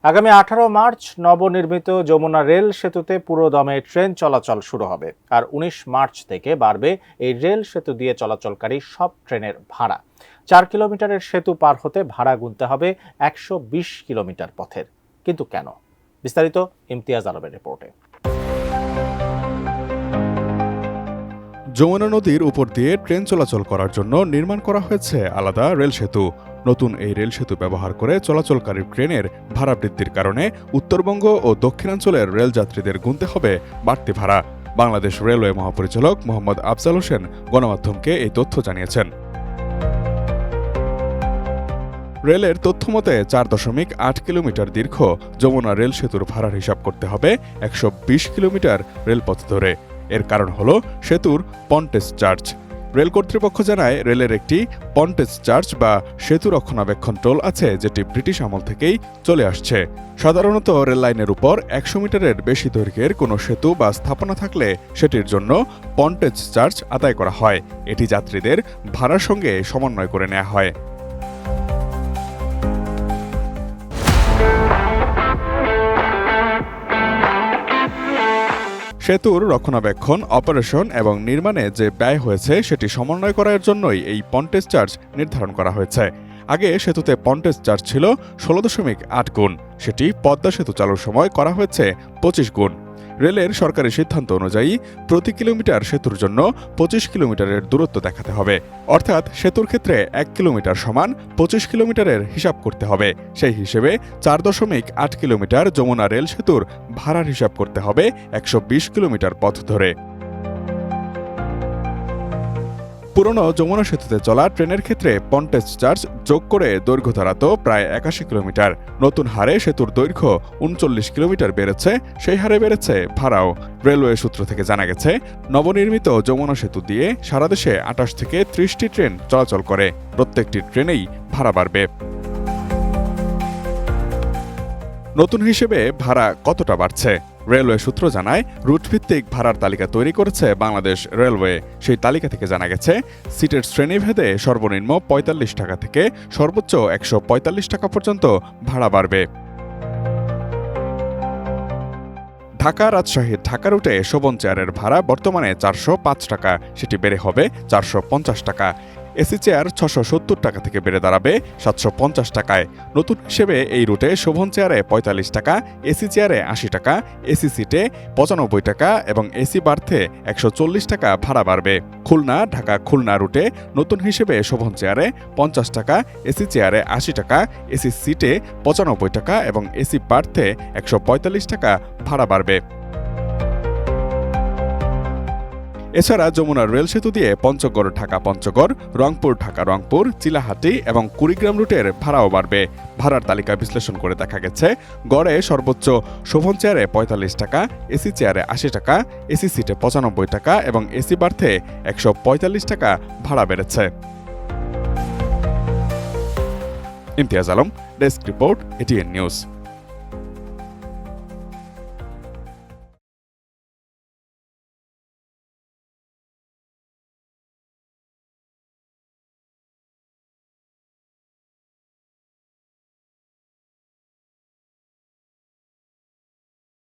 আগামী 18 মার্চ নবনির্মিত যমুনা রেল সেতুতে পুরোদমে ট্রেন চলাচল শুরু হবে। আর 19 মার্চ থেকে বাড়বে এই রেল সেতু দিয়ে চলাচলকারী সব ট্রেনের ভাড়া। 4 কিলোমিটারের সেতু পার হতে ভাড়া গুনতে হবে 120 কিলোমিটার পথের। কিন্তু কেন? বিস্তারিত ইমতিয়াজ আলমের রিপোর্টে। যমুনা নদীর উপর দিয়ে ট্রেন চলাচল করার জন্য নির্মাণ করা হয়েছে আলাদা রেল সেতু। নতুন এই রেল সেতু ব্যবহার করে চলাচলকারী ট্রেনের ভাড়া বৃদ্ধির কারণে উত্তরবঙ্গ ও দক্ষিণাঞ্চলের রেল যাত্রীদের গুনতে হবে বাড়তি ভাড়া। বাংলাদেশ রেলওয়ে মহাপরিচালক মোহাম্মদ আফজাল হোসেন গণমাধ্যমকে এই তথ্য জানিয়েছেন। রেলের তথ্যমতে 4.8 কিলোমিটার দীর্ঘ যমুনা রেল সেতুর ভাড়ার হিসাব করতে হবে 120 কিলোমিটার রেলপথ ধরে। এর কারণ হল সেতুর পন্টেজ চার্জ। রেল কর্তৃপক্ষ জানায়, রেলের একটি পন্টেজ চার্জ বা সেতু রক্ষণাবেক্ষণ টোল আছে, যেটি ব্রিটিশ আমল থেকেই চলে আসছে। সাধারণত রেল লাইনের উপর 100 মিটারের বেশি দৈর্ঘ্যের কোনো সেতু বা স্থাপনা থাকলে সেটির জন্য পন্টেজ চার্জ আদায় করা হয়। এটি যাত্রীদের ভাড়ার সঙ্গে সমন্বয় করে নেওয়া হয়। সেতুর রক্ষণাবেক্ষণ, অপারেশন এবং নির্মাণে যে ব্যয় হয়েছে সেটি সমন্বয় করার জন্যই এই পন্টেজ চার্জ নির্ধারণ করা হয়েছে। আগে সেতুতে পন্টেজ চার্জ ছিল 16.8 গুণ, সেটি পদ্মা সেতু চালুর সময় করা হয়েছে 25 গুণ। রেলের সরকারি সিদ্ধান্ত অনুযায়ী প্রতি কিলোমিটার সেতুর জন্য 25 কিলোমিটারের দূরত্ব দেখাতে হবে। অর্থাৎ সেতুর ক্ষেত্রে 1 কিলোমিটার সমান 25 কিলোমিটারের হিসাব করতে হবে। সেই হিসেবে 4.8 কিলোমিটার যমুনা রেল সেতুর ভাড়ার হিসাব করতে হবে 120 কিলোমিটার পথ ধরে। পুরনো যমুনা সেতুতে চলা ট্রেনের ক্ষেত্রে পন্টেজ চার্জ যোগ করে দৈর্ঘ্য দাঁড়াতো প্রায় 81 কিলোমিটার। নতুন হারে সেতুর দৈর্ঘ্য 39 কিলোমিটার বেড়েছে, সেই হারে বেড়েছে ভাড়াও। রেলওয়ে সূত্র থেকে জানা গেছে, নবনির্মিত যমুনা সেতু দিয়ে সারা দেশে 28 থেকে 30টি ট্রেন চলাচল করে। প্রত্যেকটি ট্রেনেই ভাড়া বাড়বে। নতুন হিসেবে ভাড়া কতটা বাড়ছে? রেলওয়ে সূত্র জানায়, রুটভিত্তিক ভাড়ার তালিকা তৈরি করেছে বাংলাদেশ রেলওয়ে। সেই তালিকা থেকে জানা গেছে, সিটের শ্রেণীভেদে সর্বনিম্ন 45 টাকা থেকে সর্বোচ্চ 145 টাকা পর্যন্ত ভাড়া বাড়বে। ঢাকা রাজশাহী ঢাকা রুটে শোভন চেয়ারের ভাড়া বর্তমানে 405 টাকা, সেটি বেড়ে হবে 450 টাকা। এসি চেয়ার 670 টাকা থেকে বেড়ে দাঁড়াবে 750 টাকায়। নতুন হিসেবে এই রুটে শোভন চেয়ারে 45 টাকা, এসি চেয়ারে 80 টাকা, এসি সিটে 95 টাকা এবং এসি বার্থে 140 টাকা ভাড়া বাড়বে। খুলনা ঢাকা খুলনা রুটে নতুন হিসেবে শোভন চেয়ারে 50 টাকা, এসি চেয়ারে 80 টাকা, এসি সিটে 95 টাকা এবং এসি বার্থে 145 টাকা ভাড়া বাড়বে। এছাড়া যমুনার রেল সেতু দিয়ে পঞ্চগড় ঢাকা পঞ্চগড়, রংপুর ঢাকা রংপুর, চিলাহাটি এবং কুড়িগ্রাম রুটের ভাড়াও বাড়বে। ভাড়ার তালিকা বিশ্লেষণ করে দেখা গেছে, গড়ে সর্বোচ্চ শোভন চেয়ারে 45 টাকা, এসি চেয়ারে 80 টাকা, এসি সিটে 95 টাকা এবং এসি বার্থে 145 টাকা ভাড়া বেড়েছে। Imtiaz Alam, desk report, ATN news.